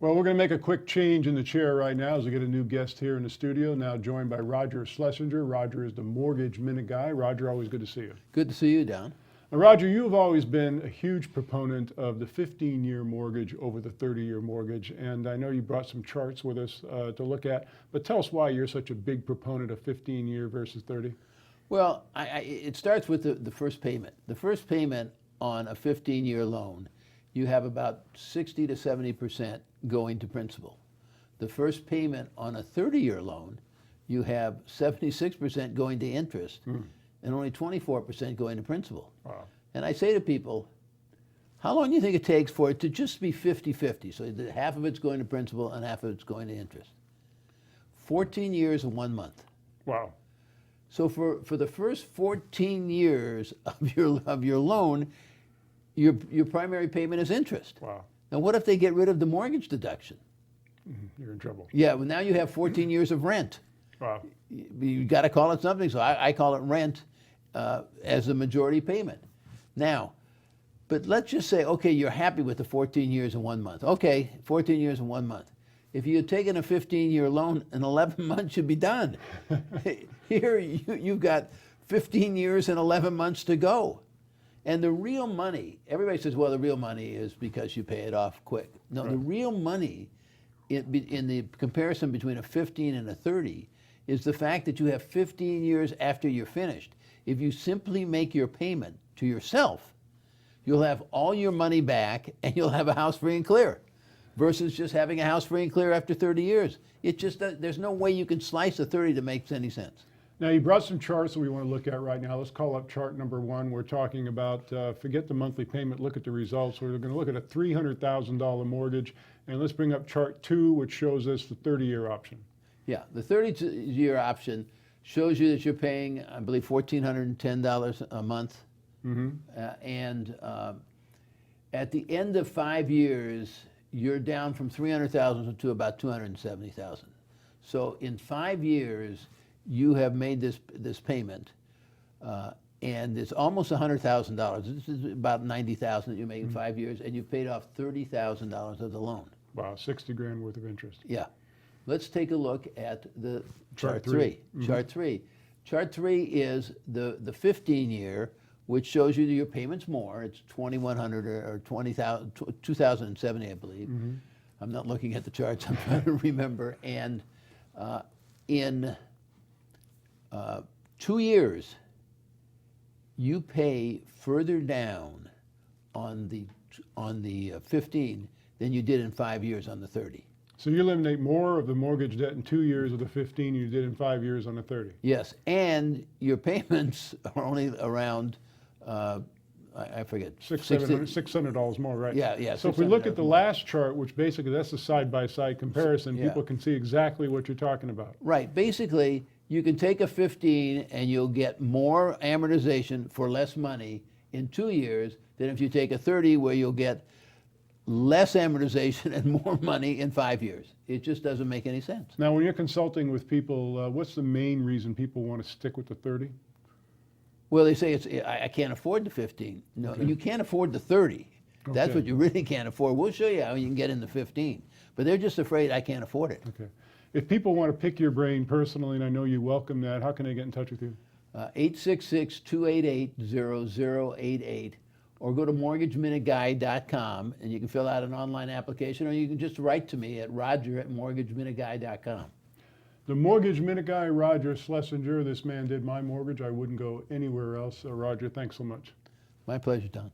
Well, we're going to make a quick change in the chair right now as we get a new guest here in the studio, now joined by Roger Schlesinger. Roger is the Mortgage Minute guy. Roger, always good to see you. Good to see you, Don. Now, Roger, you've always been a huge proponent of the 15-year mortgage over the 30-year mortgage, and I know you brought some charts with us to look at, but tell us why you're such a big proponent of 15-year versus 30. Well, it starts with the first payment. The first payment on a 15-year loan, you have about 60 to 70% going to principal. The first payment on a 30-year loan, you have 76% going to interest and only 24% going to principal. Wow. And I say to people, how long do you think it takes for it to just be 50-50? So that half of it's going to principal and half of it's going to interest. 14 years and 1 month. Wow. So for the first 14 years of your loan, your primary payment is interest. Wow. Now what if they get rid of the mortgage deduction? You're in trouble. Yeah, well now you have 14 years of rent. Wow. You got to call it something, so I call it rent as the majority payment. Now, but let's just say, okay, you're happy with the 14 years and 1 month. Okay, 14 years and 1 month. If you had taken a 15-year loan, in 11 months you'd be done. Here you've got 15 years and 11 months to go. And the real money, everybody says, well, the real money is because you pay it off quick. No, right. The real money in the comparison between a 15 and a 30 is the fact that you have 15 years after you're finished. If you simply make your payment to yourself, you'll have all your money back and you'll have a house free and clear versus just having a house free and clear after 30 years. It just, there's no way you can slice a 30 that makes any sense. Now, you brought some charts that we want to look at right now. Let's call up chart number 1. We're talking about, forget the monthly payment, look at the results. We're going to look at a $300,000 mortgage. And let's bring up chart 2, which shows us the 30-year option. Yeah, the 30-year option shows you that you're paying, I believe, $1,410 a month. And at the end of 5 years, you're down from $300,000 to about $270,000. So in 5 years, you have made this payment, and it's almost $100,000. This is about $90,000 that you make in 5 years, and you've paid off $30,000 of the loan. Wow, 60 grand worth of interest. Yeah. Let's take a look at the chart 3. Chart 3. Chart 3 is the 15-year, which shows you that your payment's more. It's $2,100 or $20,000, $2,070, I believe. I'm not looking at the charts. I'm trying to remember. And in 2 years, you pay further down on the 15 than you did in 5 years on the 30. So you eliminate more of the mortgage debt in 2 years of the 15 you did in 5 years on the 30. Yes, and your payments are only around, I forget, $600 more, right? Yeah, yeah. So if we look at the last chart, which basically that's a side-by-side comparison, people can see exactly what you're talking about. Right. Basically, you can take a 15 and you'll get more amortization for less money in 2 years than if you take a 30 where you'll get less amortization and more money in 5 years. It just doesn't make any sense. Now, when you're consulting with people, what's the main reason people want to stick with the 30? Well, they say I can't afford the 15. No, you can't afford the 30. That's what you really can't afford. We'll show you how you can get in the 15. But they're just afraid I can't afford it. Okay. If people want to pick your brain personally, and I know you welcome that, how can they get in touch with you? 866-288-0088. Or go to mortgageminuteguy.com and you can fill out an online application, or you can just write to me at roger@mortgageminuteguy.com. The Mortgage Minute guy, Roger Schlesinger. This man did my mortgage. I wouldn't go anywhere else. Roger, thanks so much. My pleasure, Don.